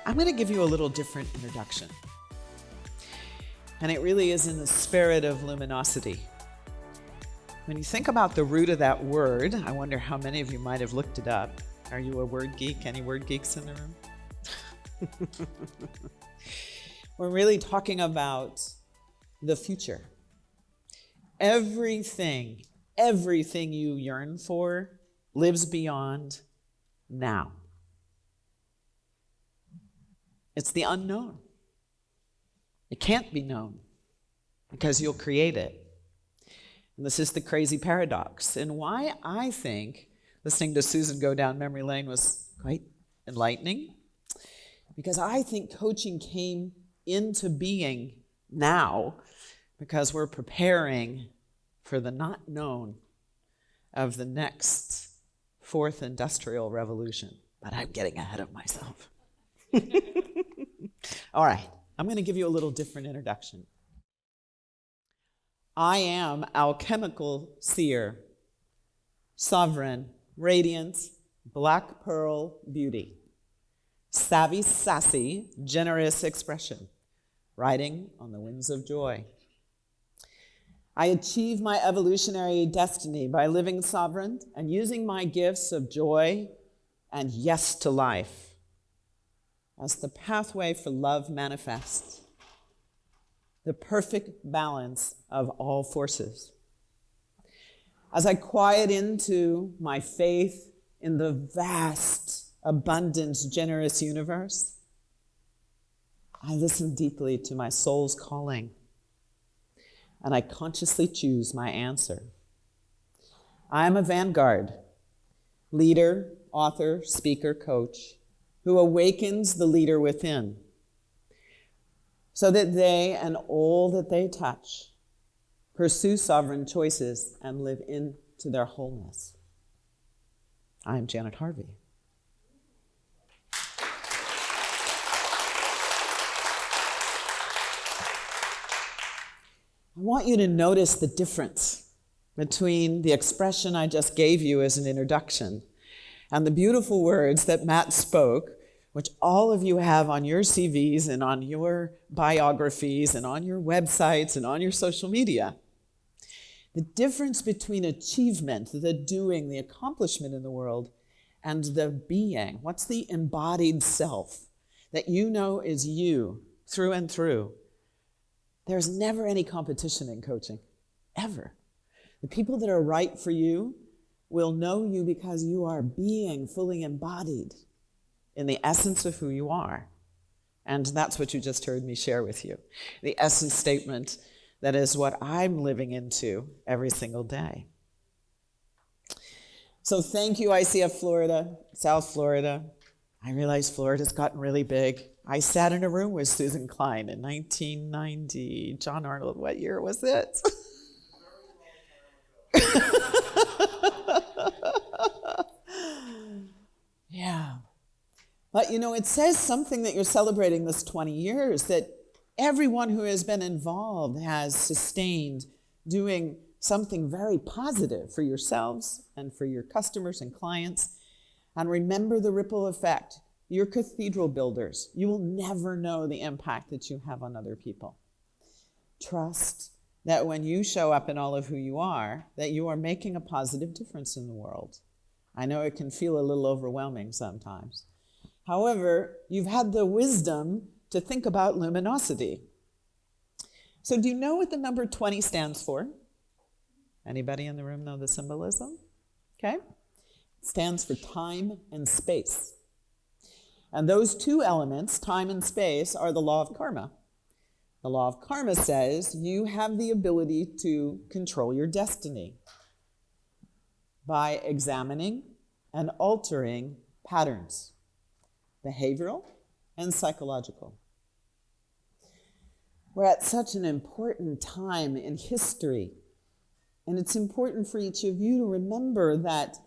I'm going to give you a little different introduction. And it really is in the spirit of luminosity. When you think about the root of that word, I wonder how many of you might have looked it up. Are you a word geek? Any word geeks in the room? We're really talking about the future. Everything you yearn for lives beyond now. It's the unknown. It can't be known because you'll create it. And this is the crazy paradox. And why I think listening to Susan go down memory lane was quite enlightening, because I think coaching came into being now because we're preparing for the not known of the next fourth industrial revolution. But I'm getting ahead of myself. All right, I'm going to give you a little different introduction. I am alchemical seer, sovereign, radiant, black pearl beauty, savvy, sassy, generous expression, riding on the winds of joy. I achieve my evolutionary destiny by living sovereign and using my gifts of joy and yes to life as the pathway for love manifests, the perfect balance of all forces. As I quiet into my faith in the vast, abundant, generous universe, I listen deeply to my soul's calling, and I consciously choose my answer. I am a vanguard, leader, author, speaker, coach, who awakens the leader within so that they and all that they touch pursue sovereign choices and live into their wholeness. I am Janet Harvey. I want you to notice the difference between the expression I just gave you as an introduction and the beautiful words that Matt spoke, which all of you have on your CVs and on your biographies and on your websites and on your social media. The difference between achievement, the doing, the accomplishment in the world, and the being. What's the embodied self that you know is you through and through? There's never any competition in coaching, ever. The people that are right for you will know you because you are being fully embodied in the essence of who you are. And that's what you just heard me share with you. The essence statement that is what I'm living into every single day. So thank you, ICF Florida, South Florida. I realize Florida's gotten really big. I sat in a room with Susan Klein in 1990. John Arnold, what year was it? Yeah. But you know, it says something that you're celebrating this 20 years, that everyone who has been involved has sustained doing something very positive for yourselves and for your customers and clients. And remember the ripple effect. You're cathedral builders. You will never know the impact that you have on other people. Trust that when you show up in all of who you are, that you are making a positive difference in the world. I know it can feel a little overwhelming sometimes. However, you've had the wisdom to think about luminosity. So do you know what the number 20 stands for? Anybody in the room know the symbolism? Okay. It stands for time and space. And those two elements, time and space, are the law of karma. The law of karma says you have the ability to control your destiny by examining and altering patterns, behavioral and psychological. We're at such an important time in history, and it's important for each of you to remember that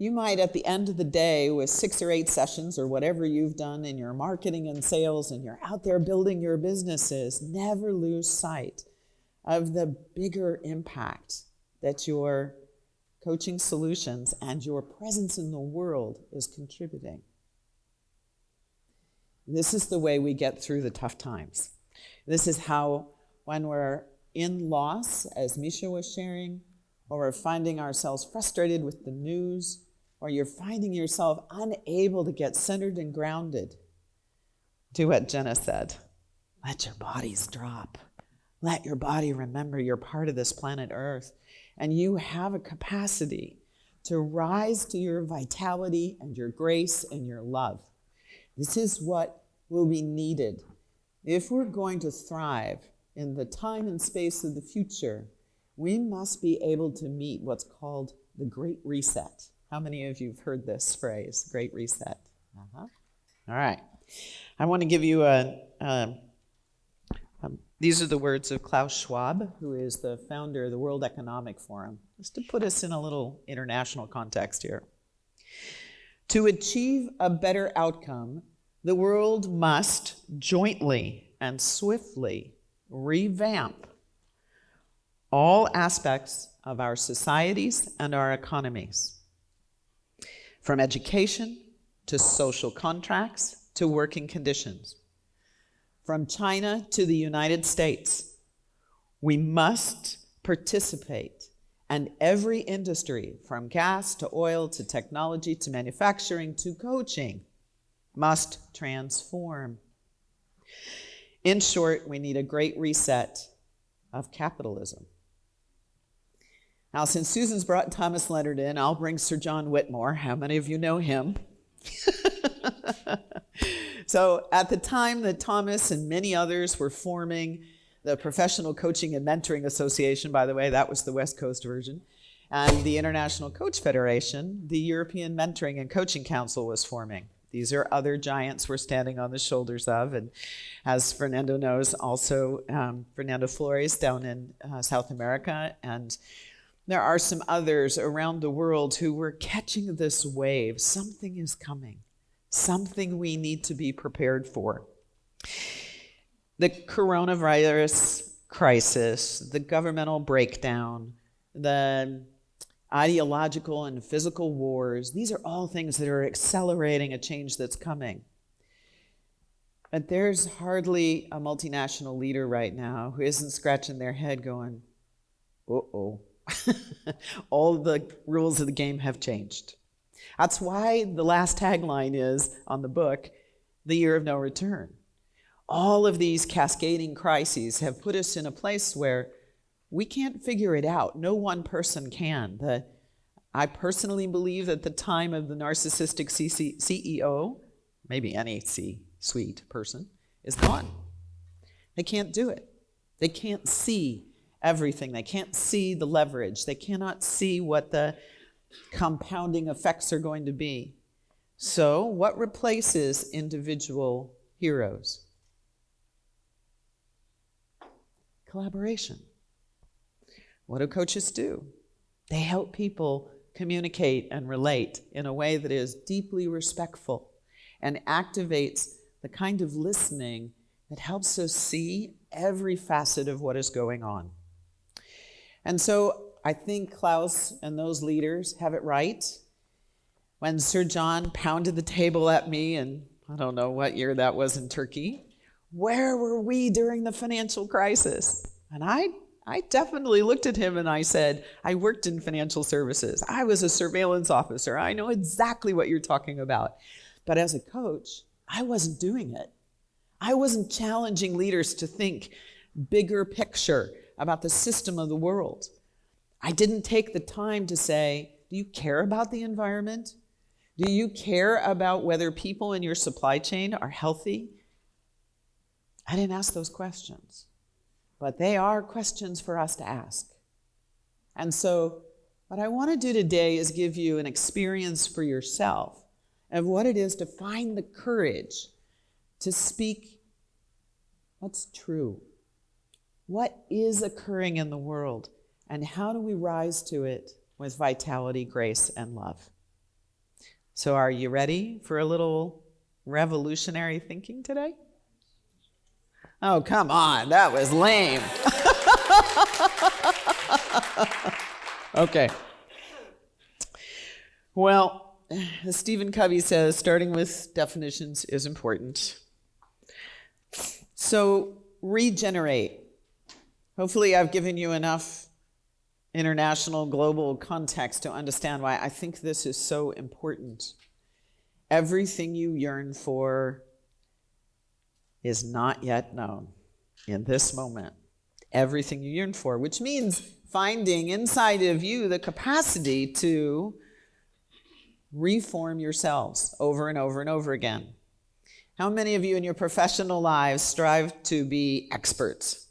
you might, at the end of the day, with 6 or 8 sessions or whatever you've done in your marketing and sales, and you're out there building your businesses, never lose sight of the bigger impact that your coaching solutions and your presence in the world is contributing. This is the way we get through the tough times. This is how, when we're in loss, as Misha was sharing, or we're finding ourselves frustrated with the news, or you're finding yourself unable to get centered and grounded, do what Jenna said. Let your bodies drop. Let your body remember you're part of this planet Earth, and you have a capacity to rise to your vitality and your grace and your love. This is what will be needed if we're going to thrive in the time and space of the future. We must be able to meet what's called the Great Reset. How many of you have heard this phrase, Great Reset? All right. I want to give you these are the words of Klaus Schwab, who is the founder of the World Economic Forum, just to put us in a little international context here. To achieve a better outcome, the world must jointly and swiftly revamp all aspects of our societies and our economies, from education to social contracts to working conditions. From China to the United States, we must participate, and every industry, from gas to oil to technology to manufacturing to coaching, must transform. In short, we need a great reset of capitalism. Now, since Susan's brought Thomas Leonard in, I'll bring Sir John Whitmore. How many of you know him? So at the time that Thomas and many others were forming the Professional Coaching and Mentoring Association, by the way, that was the West Coast version, and the International Coach Federation, the European Mentoring and Coaching Council was forming. These are other giants we're standing on the shoulders of, and as Fernando knows, also Fernando Flores down in South America, and there are some others around the world who were catching this wave. Something is coming. Something we need to be prepared for. The coronavirus crisis, the governmental breakdown, the ideological and physical wars, these are all things that are accelerating a change that's coming. But there's hardly a multinational leader right now who isn't scratching their head going, uh-oh. All the rules of the game have changed. That's why the last tagline is on the book, the year of no return. All of these cascading crises have put us in a place where we can't figure it out. No one person can. I personally believe that the time of the narcissistic CEO, maybe any C-suite person, is gone. They can't do it. They can't see everything. They can't see the leverage. They cannot see what the compounding effects are going to be. So, what replaces individual heroes? Collaboration. What do coaches do? They help people communicate and relate in a way that is deeply respectful and activates the kind of listening that helps us see every facet of what is going on. And so I think Klaus and those leaders have it right. When Sir John pounded the table at me, and I don't know what year that was in Turkey, where were we during the financial crisis? And I definitely looked at him and I said, I worked in financial services. I was a surveillance officer. I know exactly what you're talking about. But as a coach, I wasn't doing it. I wasn't challenging leaders to think bigger picture about the system of the world. I didn't take the time to say, do you care about the environment? Do you care about whether people in your supply chain are healthy? I didn't ask those questions, but they are questions for us to ask. And so what I want to do today is give you an experience for yourself of what it is to find the courage to speak what's true. What is occurring in the world, and how do we rise to it with vitality, grace, and love? So are you ready for a little revolutionary thinking today? Oh, come on, that was lame. Okay. Well, as Stephen Covey says, starting with definitions is important. So, regenerate. Hopefully I've given you enough international, global context to understand why I think this is so important. Everything you yearn for is not yet known in this moment. Everything you yearn for, which means finding inside of you the capacity to reform yourselves over and over and over again. How many of you in your professional lives strive to be experts?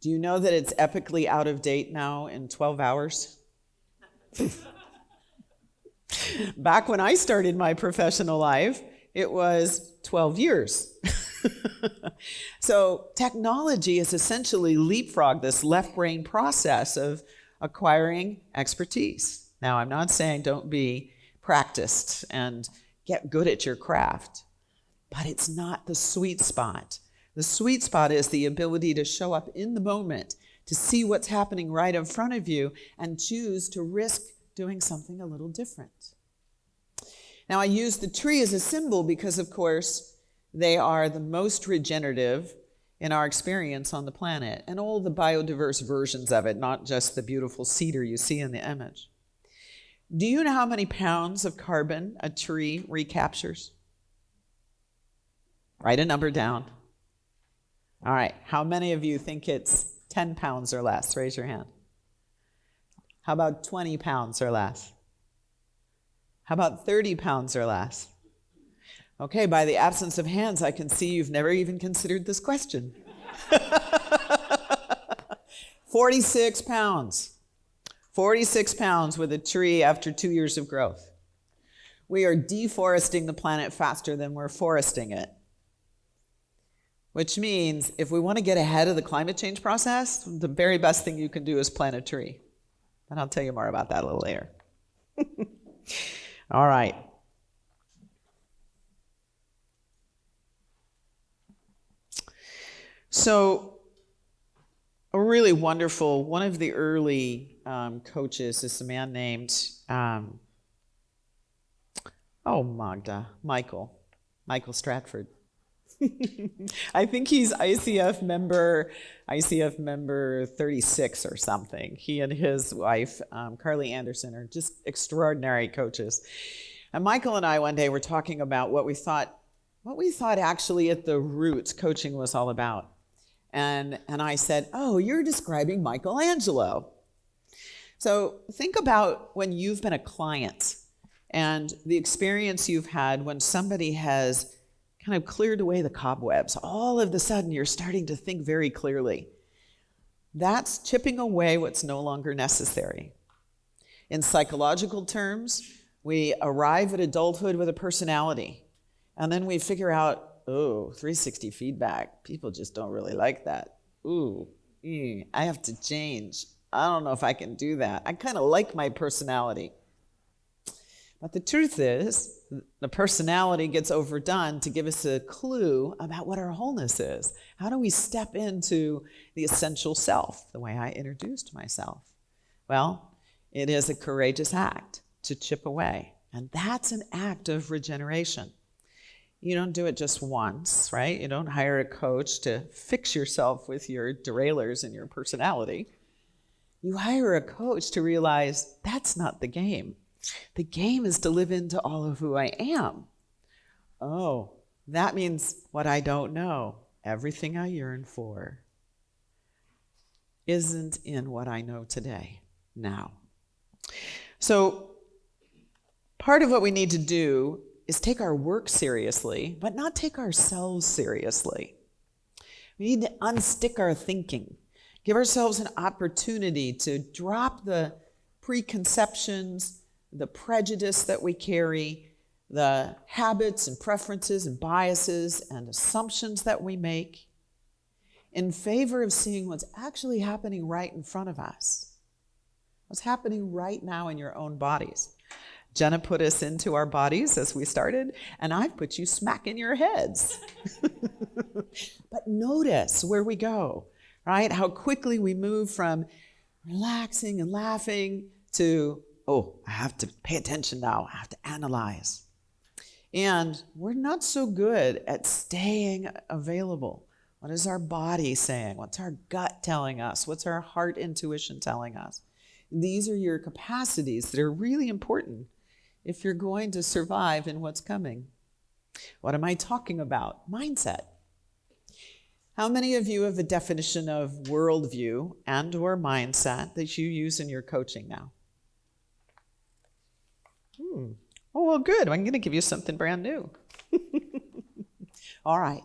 Do you know that it's epically out of date now in 12 hours? Back when I started my professional life, it was 12 years. So technology has essentially leapfrogged this left brain process of acquiring expertise. Now, I'm not saying don't be practiced and get good at your craft, but it's not the sweet spot. The sweet spot is the ability to show up in the moment, to see what's happening right in front of you, and choose to risk doing something a little different. Now, I use the tree as a symbol because, of course, they are the most regenerative in our experience on the planet, and all the biodiverse versions of it, not just the beautiful cedar you see in the image. Do you know how many pounds of carbon a tree recaptures? Write a number down. All right, how many of you think it's 10 pounds or less? Raise your hand. How about 20 pounds or less? How about 30 pounds or less? Okay, by the absence of hands, I can see you've never even considered this question. 46 pounds. 46 pounds with a tree after 2 years of growth. We are deforesting the planet faster than we're foresting it. Which means if we want to get ahead of the climate change process, the very best thing you can do is plant a tree. And I'll tell you more about that a little later. All right. So a really wonderful, one of the early coaches is a man named, Michael Stratford. I think he's ICF member 36 or something. He and his wife, Carly Anderson, are just extraordinary coaches. And Michael and I one day were talking about what we thought actually at the roots coaching was all about. And I said, oh, you're describing Michelangelo. So think about when you've been a client and the experience you've had when somebody has kind of cleared away the cobwebs. All of a sudden, you're starting to think very clearly. That's chipping away what's no longer necessary. In psychological terms, we arrive at adulthood with a personality, and then we figure out, 360 feedback. People just don't really like that. I have to change. I don't know if I can do that. I kind of like my personality. But the truth is, the personality gets overdone to give us a clue about what our wholeness is. How do we step into the essential self, the way I introduced myself? Well, it is a courageous act to chip away. And that's an act of regeneration. You don't do it just once, right? You don't hire a coach to fix yourself with your derailers in your personality. You hire a coach to realize that's not the game. The game is to live into all of who I am. Oh, that means what I don't know. Everything I yearn for isn't in what I know today, now. So part of what we need to do is take our work seriously, but not take ourselves seriously. We need to unstick our thinking, give ourselves an opportunity to drop the preconceptions, the prejudice that we carry, the habits and preferences and biases and assumptions that we make in favor of seeing what's actually happening right in front of us. What's happening right now in your own bodies. Jenna put us into our bodies as we started, and I've put you smack in your heads. But notice where we go, right? How quickly we move from relaxing and laughing to, I have to pay attention now. I have to analyze. And we're not so good at staying available. What is our body saying? What's our gut telling us? What's our heart intuition telling us? These are your capacities that are really important if you're going to survive in what's coming. What am I talking about? Mindset. How many of you have a definition of worldview and or mindset that you use in your coaching now? Oh, well, good. I'm going to give you something brand new. All right.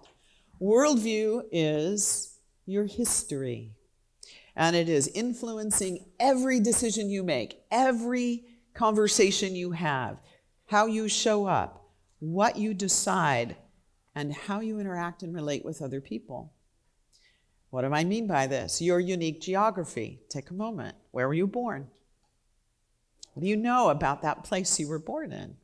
Worldview is your history, and it is influencing every decision you make, every conversation you have, how you show up, what you decide, and how you interact and relate with other people. What do I mean by this? Your unique geography. Take a moment. Where were you born? What do you know about that place you were born in?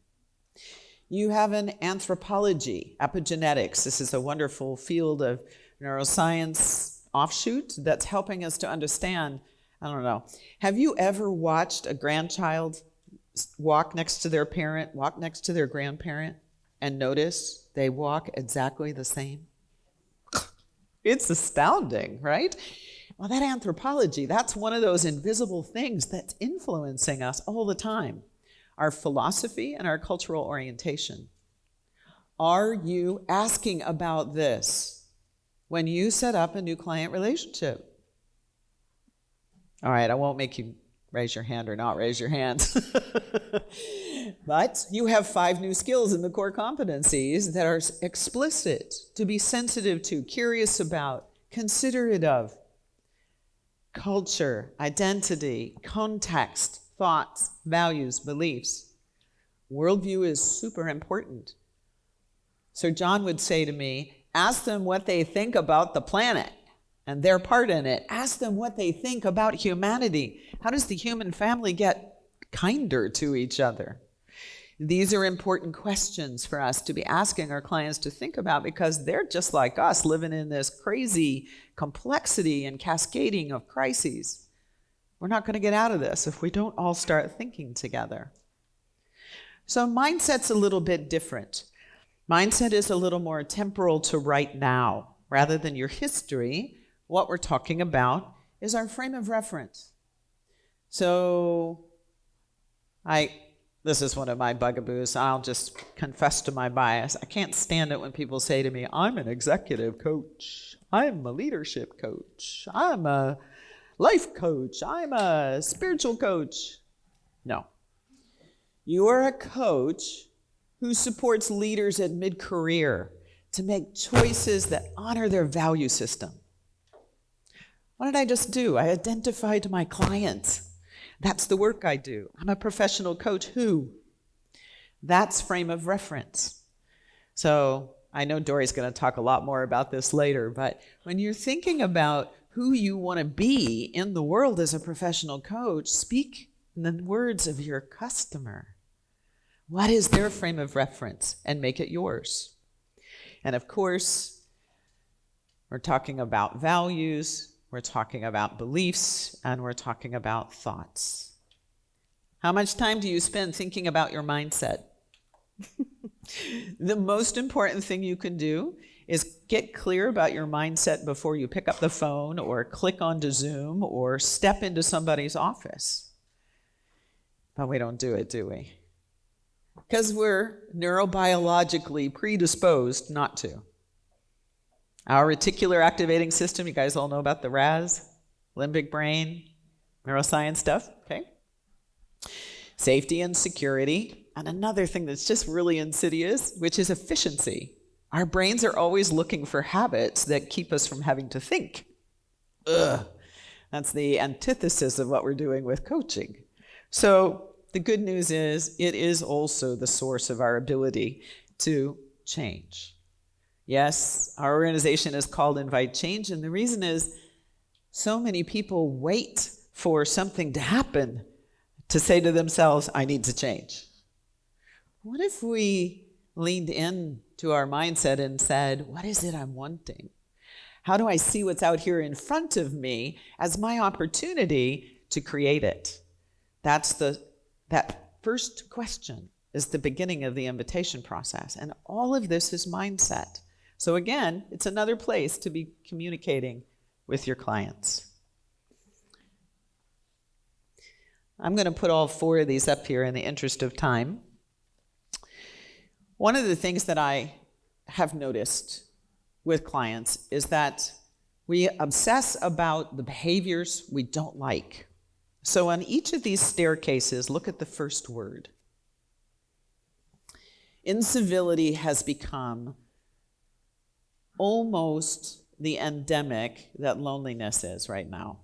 You have an anthropology, epigenetics. This is a wonderful field of neuroscience offshoot that's helping us to understand, I don't know. Have you ever watched a grandchild walk next to their parent, walk next to their grandparent, and notice they walk exactly the same? It's astounding, right? Well, that anthropology, that's one of those invisible things that's influencing us all the time. Our philosophy and our cultural orientation. Are you asking about this when you set up a new client relationship? All right, I won't make you raise your hand or not raise your hand. But you have 5 new skills in the core competencies that are explicit, to be sensitive to, curious about, considerate of. Culture, identity, context, thoughts, values, beliefs. Worldview is super important. So John would say to me, ask them what they think about the planet and their part in it. Ask them what they think about humanity. How does the human family get kinder to each other? These are important questions for us to be asking our clients to think about, because they're just like us, living in this crazy complexity and cascading of crises. We're not going to get out of this if we don't all start thinking together. So mindset's a little bit different. Mindset is a little more temporal to right now. Rather than your history, what we're talking about is our frame of reference. So this is one of my bugaboos. I'll just confess to my bias. I can't stand it when people say to me, I'm an executive coach. I'm a leadership coach. I'm a life coach. I'm a spiritual coach. No. You are a coach who supports leaders at mid-career to make choices that honor their value system. What did I just do? I identified my clients. That's the work I do. I'm a professional coach who? That's frame of reference. So I know Dory's going to talk a lot more about this later, but when you're thinking about who you want to be in the world as a professional coach, speak in the words of your customer. What is their frame of reference? And make it yours. And of course, we're talking about values, we're talking about beliefs, and we're talking about thoughts. How much time do you spend thinking about your mindset? The most important thing you can do is get clear about your mindset before you pick up the phone or click onto Zoom or step into somebody's office. But we don't do it, do we? Because we're neurobiologically predisposed not to. Our reticular activating system, you guys all know about the RAS, limbic brain, neuroscience stuff, okay? Safety and security. And another thing that's just really insidious, which is efficiency. Our brains are always looking for habits that keep us from having to think. That's the antithesis of what we're doing with coaching. So the good news is it is also the source of our ability to change. Yes, our organization is called inviteChange, and the reason is so many people wait for something to happen to say to themselves, I need to change. What if we leaned in to our mindset and said, what is it I'm wanting? How do I see what's out here in front of me as my opportunity to create it? That's that first question. is the beginning of the invitation process. And all of this is mindset. So again, it's another place to be communicating with your clients. I'm going to put all 4 of these up here in the interest of time. One of the things that I have noticed with clients is that we obsess about the behaviors we don't like. So on each of these staircases, look at the first word. Incivility has become almost the endemic that loneliness is right now.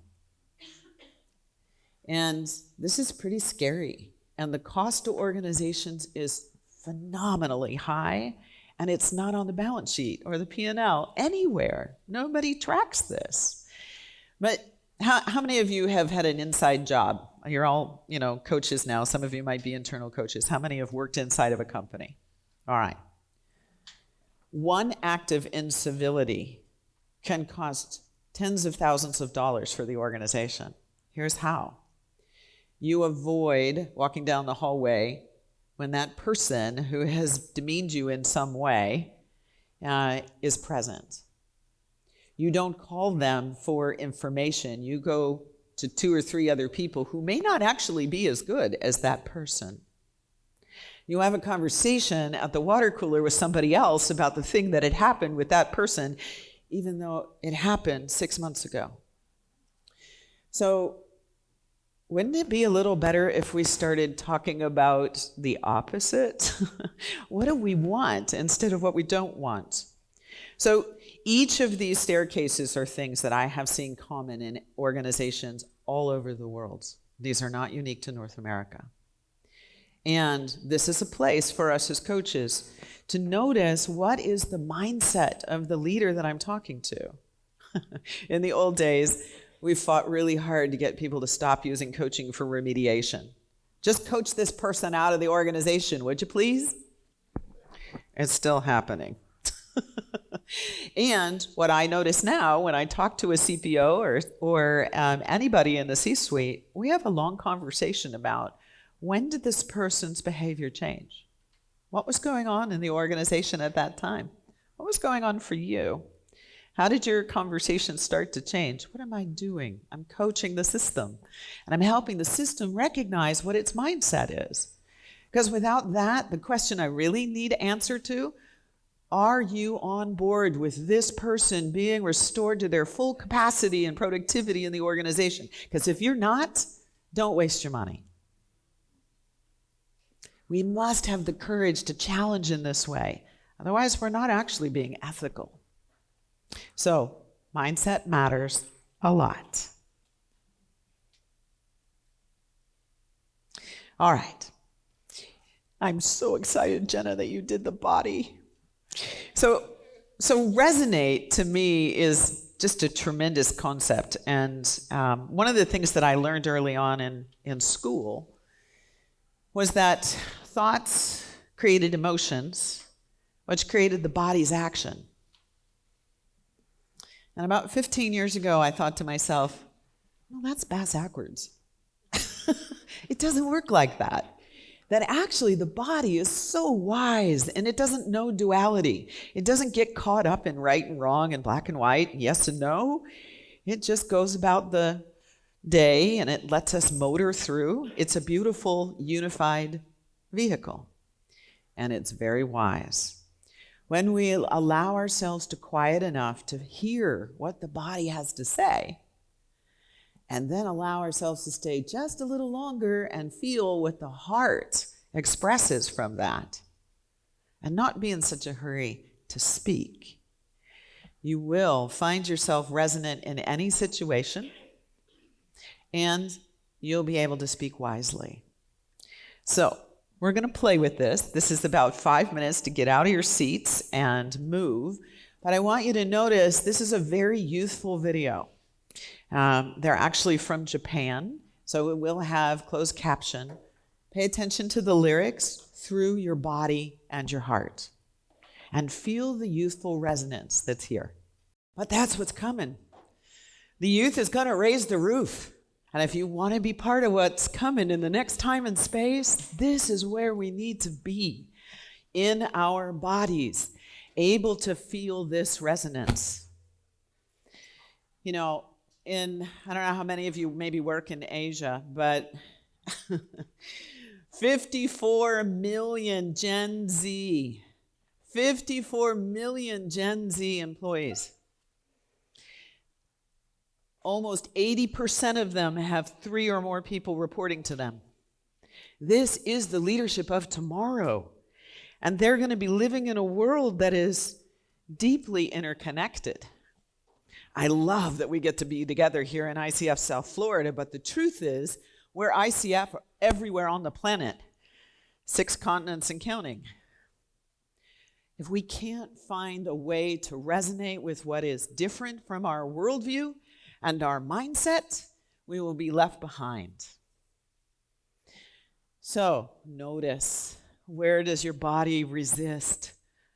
And this is pretty scary. And the cost to organizations is phenomenally high, and it's not on the balance sheet or the P&L anywhere. Nobody tracks this. But how many of you have had an inside job? You're all, coaches now. Some of you might be internal coaches. How many have worked inside of a company? All right. One act of incivility can cost tens of thousands of dollars for the organization. Here's how. You avoid walking down the hallway when that person who has demeaned you in some way is present. You don't call them for information. You go to 2 or 3 other people who may not actually be as good as that person. You have a conversation at the water cooler with somebody else about the thing that had happened with that person, even though it happened 6 months ago. So wouldn't it be a little better if we started talking about the opposite? What do we want instead of what we don't want? So each of these staircases are things that I have seen common in organizations all over the world. These are not unique to North America. And this is a place for us as coaches to notice what is the mindset of the leader that I'm talking to. In the old days, we fought really hard to get people to stop using coaching for remediation. Just coach this person out of the organization, would you please? It's still happening. And what I notice now when I talk to a CPO or anybody in the C-suite, we have a long conversation about when did this person's behavior change? What was going on in the organization at that time? What was going on for you? How did your conversation start to change? What am I doing? I'm coaching the system, and I'm helping the system recognize what its mindset is. Because without that, the question I really need to answer to, are you on board with this person being restored to their full capacity and productivity in the organization? Because if you're not, don't waste your money. We must have the courage to challenge in this way. Otherwise, we're not actually being ethical. So, mindset matters a lot. All right. I'm so excited, Jenna, that you did the body. So resonate to me is just a tremendous concept. And one of the things that I learned early on in school was that thoughts created emotions, which created the body's action. And about 15 years ago, I thought to myself, well, that's backwards. It doesn't work like that. That actually the body is so wise and it doesn't know duality. It doesn't get caught up in right and wrong and black and white, yes and no. It just goes about the day and it lets us motor through. It's a beautiful, unified vehicle, and it's very wise. When we allow ourselves to quiet enough to hear what the body has to say, and then allow ourselves to stay just a little longer and feel what the heart expresses from that, and not be in such a hurry to speak, you will find yourself resonant in any situation, and you'll be able to speak wisely. So, we're going to play with this. This is about 5 minutes to get out of your seats and move. But I want you to notice this is a very youthful video. They're actually from Japan, so it will have closed caption. Pay attention to the lyrics through your body and your heart. And feel the youthful resonance that's here. But that's what's coming. The youth is going to raise the roof. And if you want to be part of what's coming in the next time and space, this is where we need to be, in our bodies, able to feel this resonance. You know, I don't know how many of you maybe work in Asia, but 54 million Gen Z, 54 million Gen Z employees. Almost 80% of them have 3 or more people reporting to them. This is the leadership of tomorrow. And they're going to be living in a world that is deeply interconnected. I love that we get to be together here in ICF South Florida, but the truth is, we're ICF everywhere on the planet, 6 continents and counting. If we can't find a way to resonate with what is different from our worldview and our mindset, we will be left behind. So notice, where does your body resist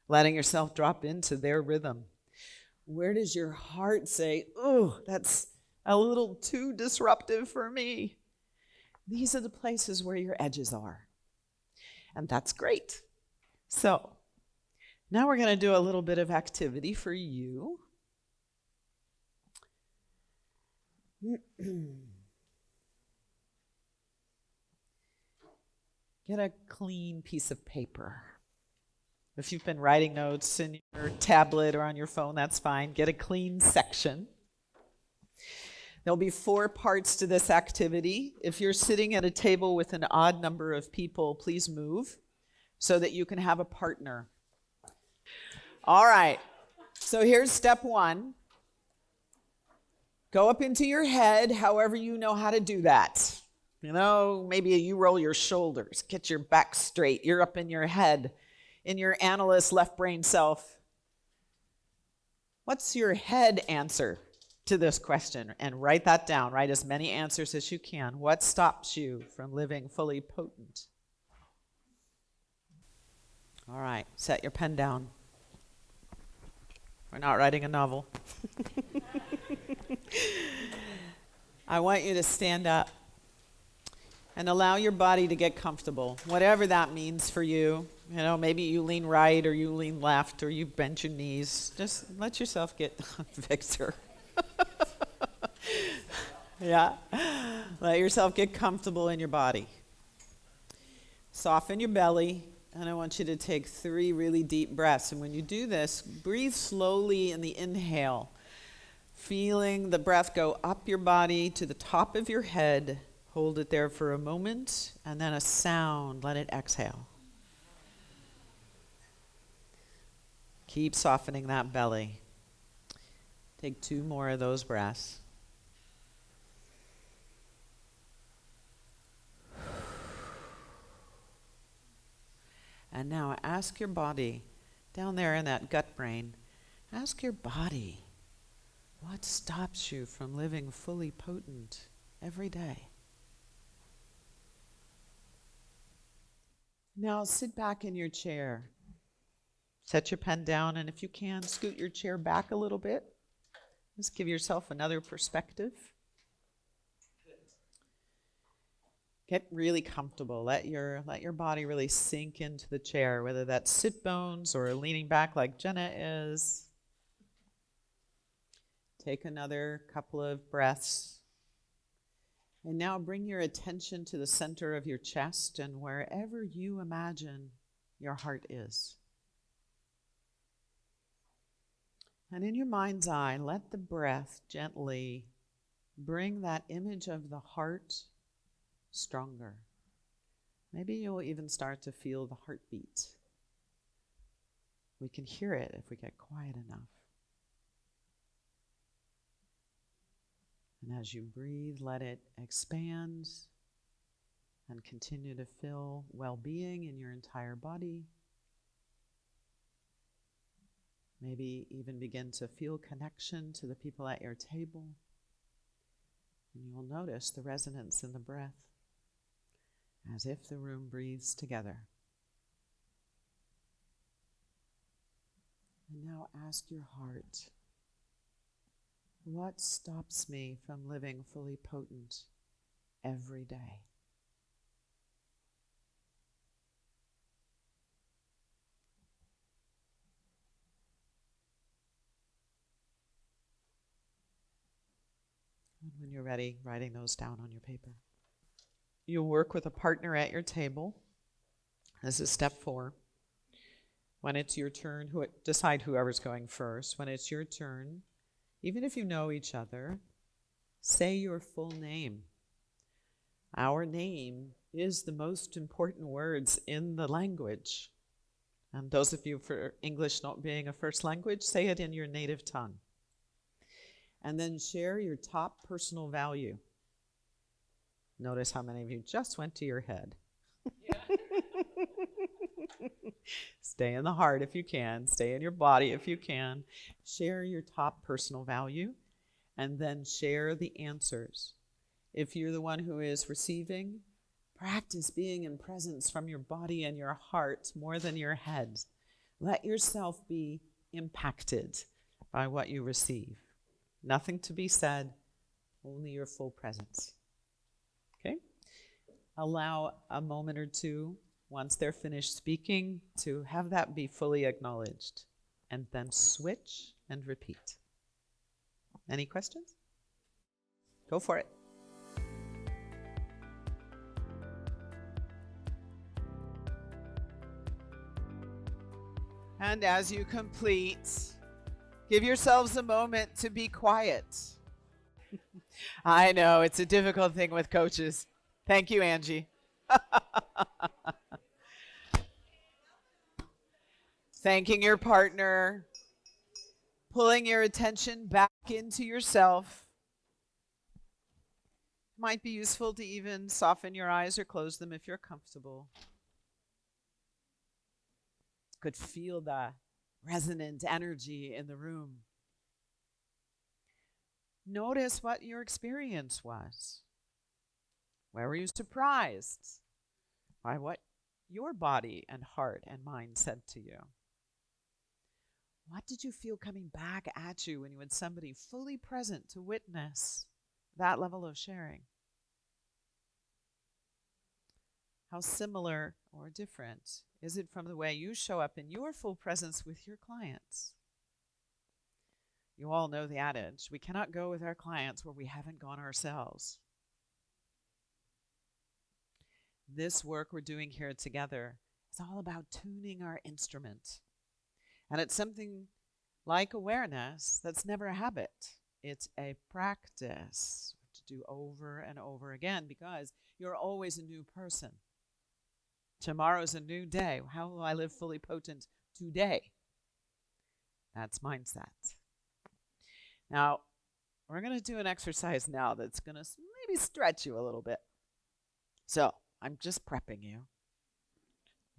letting yourself drop into their rhythm? Where does your heart say, oh, that's a little too disruptive for me? These are the places where your edges are. And that's great. So now we're going to do a little bit of activity for you. Get a clean piece of paper. If you've been writing notes in your tablet or on your phone, that's fine. Get a clean section. There'll be 4 parts to this activity. If you're sitting at a table with an odd number of people, please move so that you can have a partner. All right, so here's step 1. Go up into your head however you know how to do that. You know, maybe you roll your shoulders, get your back straight. You're up in your head, in your analyst left brain self. What's your head answer to this question? And write that down. Write as many answers as you can. What stops you from living fully potent? All right, set your pen down. We're not writing a novel. I want you to stand up and allow your body to get comfortable, whatever that means for you. You know, maybe you lean right or you lean left or you bend your knees. Just let yourself get, Victor. Yeah. Let yourself get comfortable in your body. Soften your belly, and I want you to take 3 really deep breaths. And when you do this, breathe slowly in the inhale, feeling the breath go up your body to the top of your head. Hold it there for a moment, and then a sound. Let it exhale. Keep softening that belly. Take 2 more of those breaths. And now ask your body, down there in that gut brain, ask your body, what stops you from living fully potent every day? Now sit back in your chair. Set your pen down, and if you can, scoot your chair back a little bit. Just give yourself another perspective. Get really comfortable. Let your body really sink into the chair, whether that's sit bones or leaning back like Jenna is. Take another couple of breaths. And now bring your attention to the center of your chest and wherever you imagine your heart is. And in your mind's eye, let the breath gently bring that image of the heart stronger. Maybe you'll even start to feel the heartbeat. We can hear it if we get quiet enough. And as you breathe, let it expand and continue to feel well-being in your entire body. Maybe even begin to feel connection to the people at your table. And you will notice the resonance in the breath, as if the room breathes together. And now ask your heart, what stops me from living fully potent every day. And when you're ready, writing those down on your paper. You'll work with a partner at your table. This is step 4. When it's your turn, decide whoever's going first. When it's your turn, even if you know each other, say your full name. Our name is the most important words in the language. And those of you for English not being a first language, say it in your native tongue. And then share your top personal value. Notice how many of you just went to your head. Yeah. Stay in the heart if you can. Stay in your body if you can. Share your top personal value, and then share the answers. If you're the one who is receiving, practice being in presence from your body and your heart more than your head. Let yourself be impacted by what you receive. Nothing to be said, only your full presence. Okay? Allow a moment or two, once they're finished speaking, to have that be fully acknowledged, and then switch and repeat. Any questions? Go for it. And as you complete, give yourselves a moment to be quiet. I know, it's a difficult thing with coaches. Thank you, Angie. Thanking your partner, pulling your attention back into yourself. Might be useful to even soften your eyes or close them if you're comfortable. Could feel the resonant energy in the room. Notice what your experience was. Where were you surprised by what your body and heart and mind said to you? What did you feel coming back at you when you had somebody fully present to witness that level of sharing? How similar or different is it from the way you show up in your full presence with your clients? You all know the adage, we cannot go with our clients where we haven't gone ourselves. This work we're doing here together is all about tuning our instrument. And it's something like awareness that's never a habit. It's a practice to do over and over again, because you're always a new person. Tomorrow's a new day. How will I live fully potent today? That's mindset. Now, we're going to do an exercise now that's going to maybe stretch you a little bit. So, I'm just prepping you.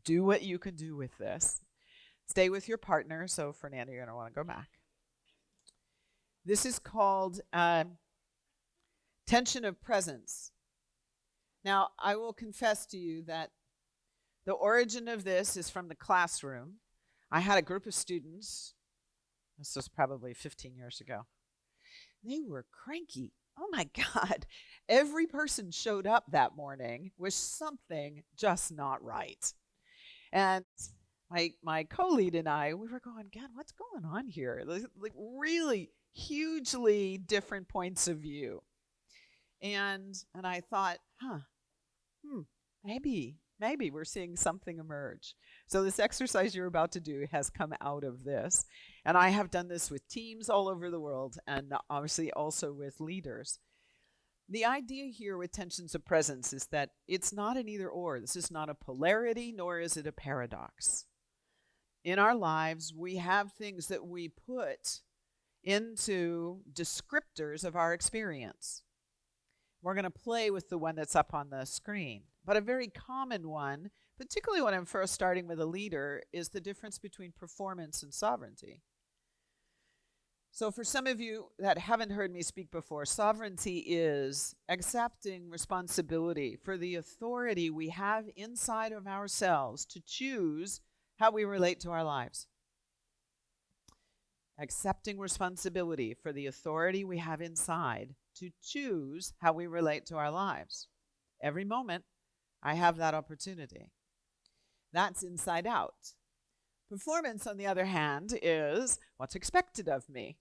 Do what you can do with this. Stay with your partner. So, Fernanda, you're going to want to go back. This is called tension of presence. Now, I will confess to you that the origin of this is from the classroom. I had a group of students. This was probably 15 years ago. They were cranky. Oh my God. Every person showed up that morning with something just not right. And my co-lead and I, we were going, God, what's going on here? Like really hugely different points of view. And I thought, maybe we're seeing something emerge. So this exercise you're about to do has come out of this. And I have done this with teams all over the world, and obviously also with leaders. The idea here with tensions of presence is that it's not an either or. This is not a polarity, nor is it a paradox. In our lives, we have things that we put into descriptors of our experience. We're going to play with the one that's up on the screen. But a very common one, particularly when I'm first starting with a leader, is the difference between performance and sovereignty. So for some of you that haven't heard me speak before, sovereignty is accepting responsibility for the authority we have inside of ourselves to choose how we relate to our lives. Accepting responsibility for the authority we have inside to choose how we relate to our lives. Every moment, I have that opportunity. That's inside out. Performance, on the other hand, is what's expected of me.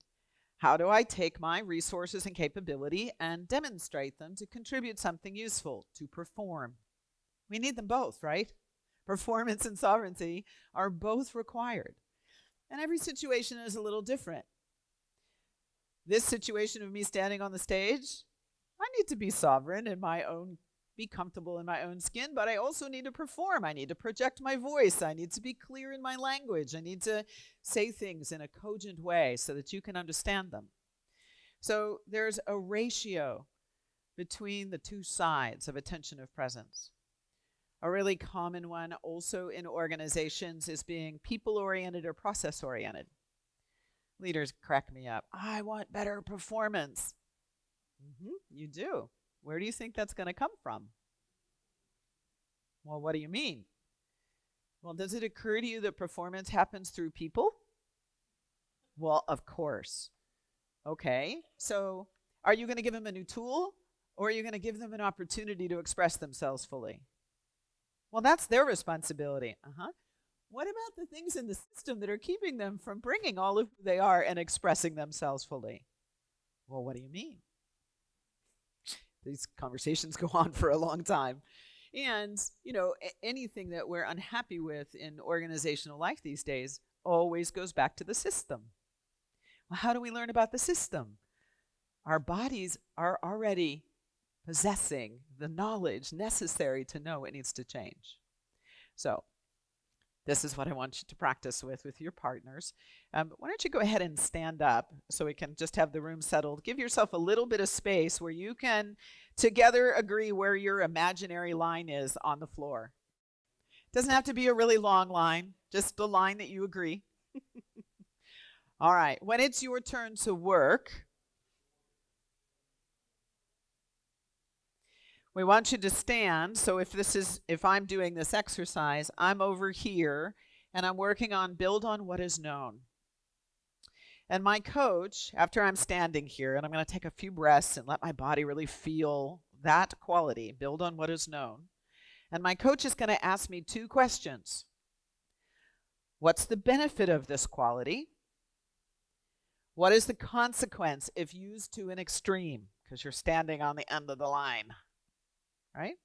How do I take my resources and capability and demonstrate them to contribute something useful, to perform? We need them both, right? Performance and sovereignty are both required. And every situation is a little different. This situation of me standing on the stage, I need to be sovereign in my own, be comfortable in my own skin, but I also need to perform. I need to project my voice. I need to be clear in my language. I need to say things in a cogent way so that you can understand them. So there's a ratio between the two sides of attention of presence. A really common one also in organizations is being people-oriented or process-oriented. Leaders crack me up. I want better performance. You do. Where do you think that's going to come from? Well, what do you mean? Well, does it occur to you that performance happens through people? Well, of course. Okay, so are you going to give them a new tool, or are you going to give them an opportunity to express themselves fully? Well, that's their responsibility. What about the things in the system that are keeping them from bringing all of who they are and expressing themselves fully? Well, what do you mean? These conversations go on for a long time. And, anything that we're unhappy with in organizational life these days always goes back to the system. Well, how do we learn about the system? Our bodies are already possessing the knowledge necessary to know it needs to change. So this is what I want you to practice with your partners. Why don't you go ahead and stand up so we can just have the room settled. Give yourself a little bit of space where you can together agree where your imaginary line is on the floor. It doesn't have to be a really long line, just the line that you agree. All right, when it's your turn to work, we want you to stand. So if I'm doing this exercise, I'm over here and I'm working on build on what is known. And my coach, after I'm standing here, and I'm going to take a few breaths and let my body really feel that quality, build on what is known. And my coach is going to ask me two questions. What's the benefit of this quality? What is the consequence if used to an extreme? Because you're standing on the end of the line. Right?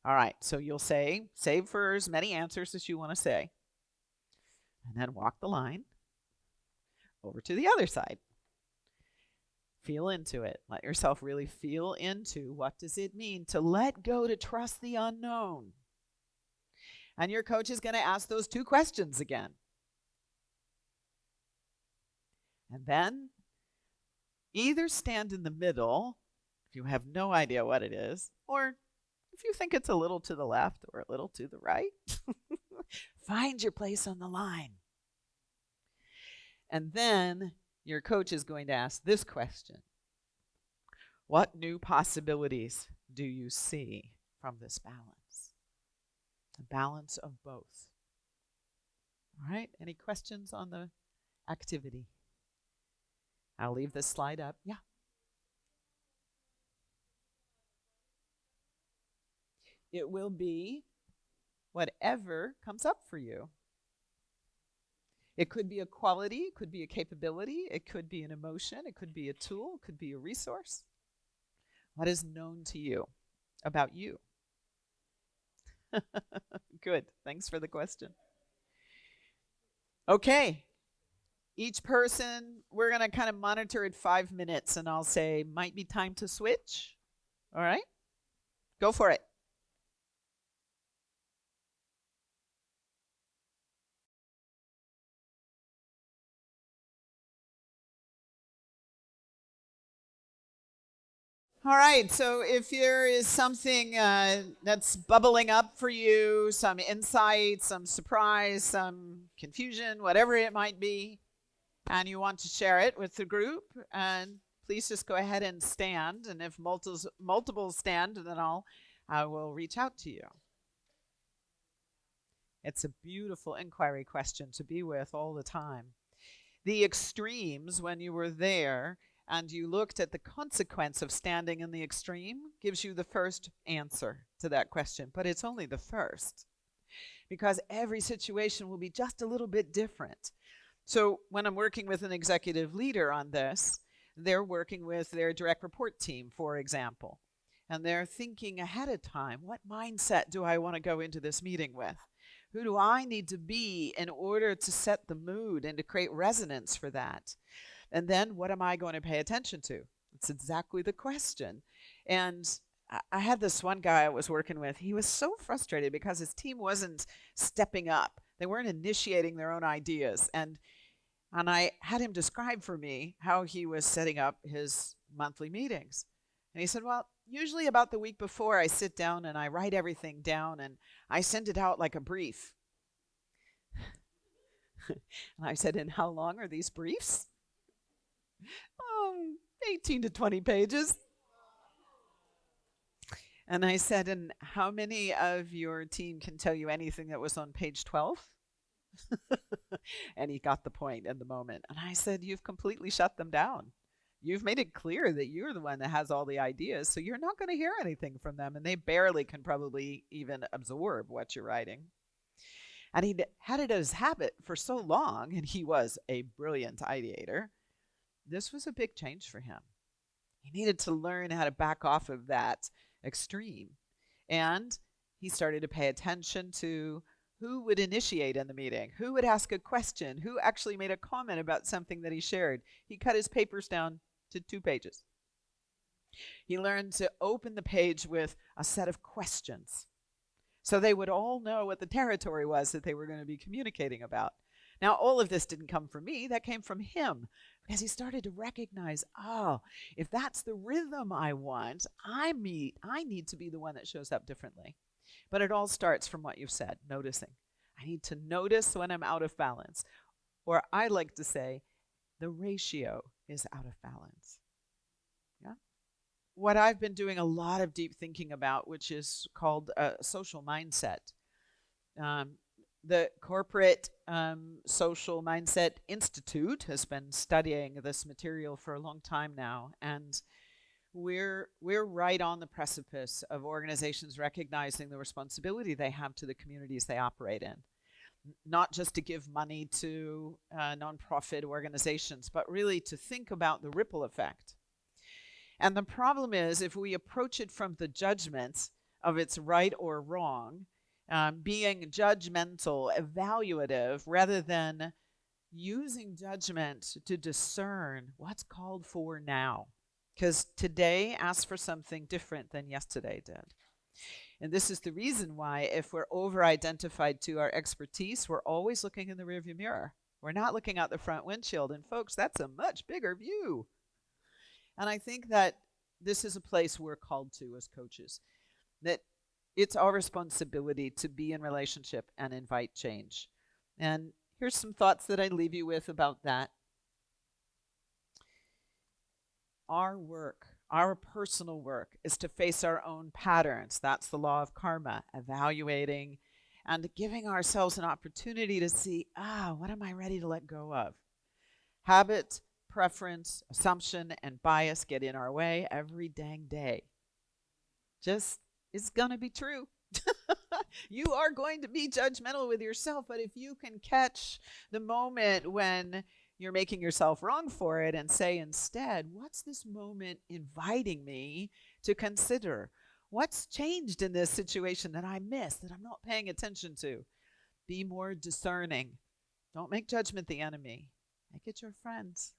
All right, so you'll save for as many answers as you want to say. And then walk the line over to the other side. Feel into it. Let yourself really feel into what does it mean to let go, to trust the unknown. And your coach is going to ask those two questions again. And then either stand in the middle, if you have no idea what it is, or if you think it's a little to the left or a little to the right, find your place on the line. And then your coach is going to ask this question. What new possibilities do you see from this balance? The balance of both. All right, any questions on the activity? I'll leave this slide up. Yeah. It will be whatever comes up for you. It could be a quality, it could be a capability, it could be an emotion, it could be a tool, it could be a resource. What is known to you about you? Good, thanks for the question. Okay, each person, we're going to kind of monitor it 5 minutes, and I'll say, might be time to switch. All right, go for it. All right, so if there is something that's bubbling up for you, some insight, some surprise, some confusion, whatever it might be, and you want to share it with the group, and please just go ahead and stand. And if multiple stand, then I will reach out to you. It's a beautiful inquiry question to be with all the time. The extremes, when you were there, and you looked at the consequence of standing in the extreme, gives you the first answer to that question. But it's only the first, because every situation will be just a little bit different. So when I'm working with an executive leader on this, they're working with their direct report team, for example, and they're thinking ahead of time, what mindset do I want to go into this meeting with? Who do I need to be in order to set the mood and to create resonance for that? And then what am I going to pay attention to? It's exactly the question. And I had this one guy I was working with. He was so frustrated because his team wasn't stepping up. They weren't initiating their own ideas. And I had him describe for me how he was setting up his monthly meetings. And he said, well, usually about the week before, I sit down and I write everything down and I send it out like a brief. And I said, and how long are these briefs? 18 to 20 pages. And I said, and how many of your team can tell you anything that was on page 12? And he got the point in the moment. And I said, you've completely shut them down. You've made it clear that you're the one that has all the ideas, so you're not going to hear anything from them, and they barely can probably even absorb what you're writing. And he had it as habit for so long, and he was a brilliant ideator. This was a big change for him. He needed to learn how to back off of that extreme. And he started to pay attention to who would initiate in the meeting, who would ask a question, who actually made a comment about something that he shared. He cut his papers down to 2 pages. He learned to open the page with a set of questions, so they would all know what the territory was that they were going to be communicating about. Now, all of this didn't come from me. That came from him, because he started to recognize, oh, if that's the rhythm I want, I need to be the one that shows up differently. But it all starts from what you've said, noticing. I need to notice when I'm out of balance. Or I like to say, the ratio is out of balance. Yeah. What I've been doing a lot of deep thinking about, which is called social mindset. The Corporate Social Mindset Institute has been studying this material for a long time now, and we're right on the precipice of organizations recognizing the responsibility they have to the communities they operate in. Not just to give money to nonprofit organizations, but really to think about the ripple effect. And the problem is, if we approach it from the judgment of it's right or wrong, being judgmental, evaluative, rather than using judgment to discern what's called for now. Because today asks for something different than yesterday did. And this is the reason why, if we're over-identified to our expertise, we're always looking in the rearview mirror. We're not looking out the front windshield. And folks, that's a much bigger view. And I think that this is a place we're called to as coaches, that it's our responsibility to be in relationship and invite change. And here's some thoughts that I leave you with about that. Our work, our personal work, is to face our own patterns. That's the law of karma, evaluating and giving ourselves an opportunity to see, what am I ready to let go of? Habit, preference, assumption, and bias get in our way every dang day. Just, it's going to be true. You are going to be judgmental with yourself, but if you can catch the moment when you're making yourself wrong for it and say instead, what's this moment inviting me to consider? What's changed in this situation that I missed, that I'm not paying attention to? Be more discerning. Don't make judgment the enemy. Make it your friends.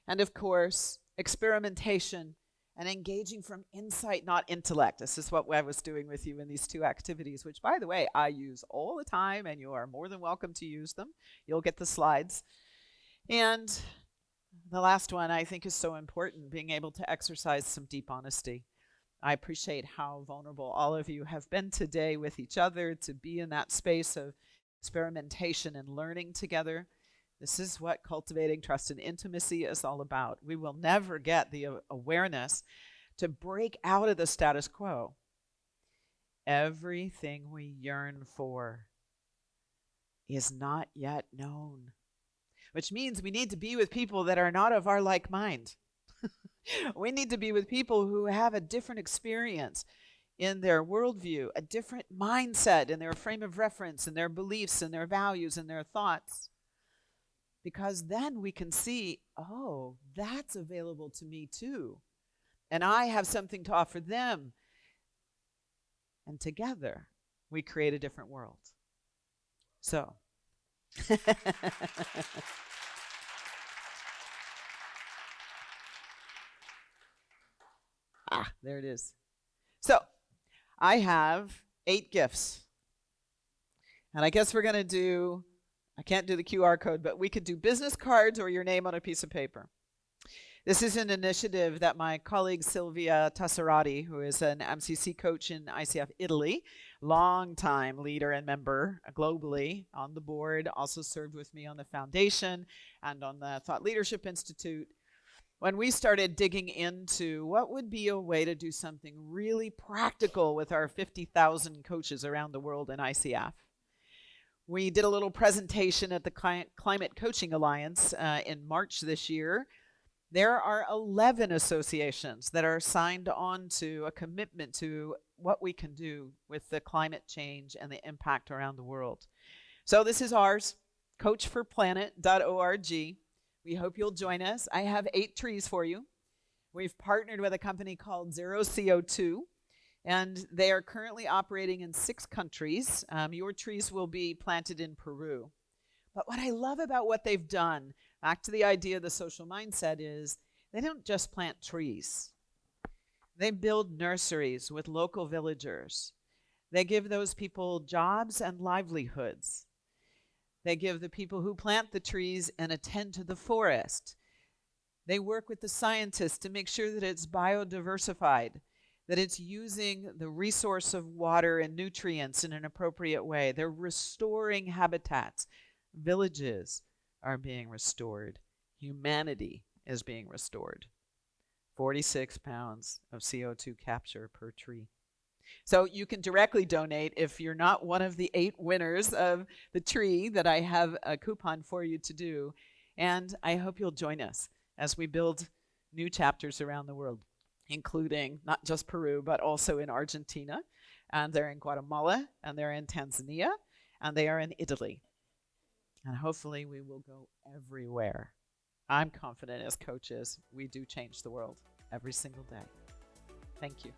And of course, experimentation and engaging from insight, not intellect. This is what I was doing with you in these 2 activities, which, by the way, I use all the time, and you are more than welcome to use them. You'll get the slides. And the last one I think is so important, being able to exercise some deep honesty. I appreciate how vulnerable all of you have been today with each other, to be in that space of experimentation and learning together. This is what cultivating trust and intimacy is all about. We will never get the awareness to break out of the status quo. Everything we yearn for is not yet known. which means we need to be with people that are not of our like mind. We need to be with people who have a different experience in their worldview, a different mindset in their frame of reference, and their beliefs, and their values, and their thoughts. Because then we can see, oh, that's available to me too. And I have something to offer them. And together, we create a different world. So, there it is. So, I have 8 gifts. And I guess we're going to do, I can't do the QR code, but we could do business cards or your name on a piece of paper. This is an initiative that my colleague Silvia Tasserati, who is an MCC coach in ICF Italy, longtime leader and member globally on the board, also served with me on the foundation and on the Thought Leadership Institute. When we started digging into what would be a way to do something really practical with our 50,000 coaches around the world in ICF, we did a little presentation at the Climate Coaching Alliance in March this year. There are 11 associations that are signed on to a commitment to what we can do with the climate change and the impact around the world. So this is ours, coachforplanet.org. We hope you'll join us. I have 8 trees for you. We've partnered with a company called Zero CO2, and they are currently operating in 6 countries. Your trees will be planted in Peru. But what I love about what they've done, back to the idea of the social mindset, is they don't just plant trees. They build nurseries with local villagers. They give those people jobs and livelihoods. They give the people who plant the trees and attend to the forest. They work with the scientists to make sure that it's biodiversified, that it's using the resource of water and nutrients in an appropriate way. They're restoring habitats. Villages are being restored. Humanity is being restored. 46 pounds of CO2 capture per tree. So you can directly donate if you're not one of the 8 winners of the tree that I have a coupon for you to do. And I hope you'll join us as we build new chapters around the world, including not just Peru, but also in Argentina, and they're in Guatemala, and they're in Tanzania, and they are in Italy. And hopefully we will go everywhere. I'm confident as coaches, we do change the world every single day. Thank you.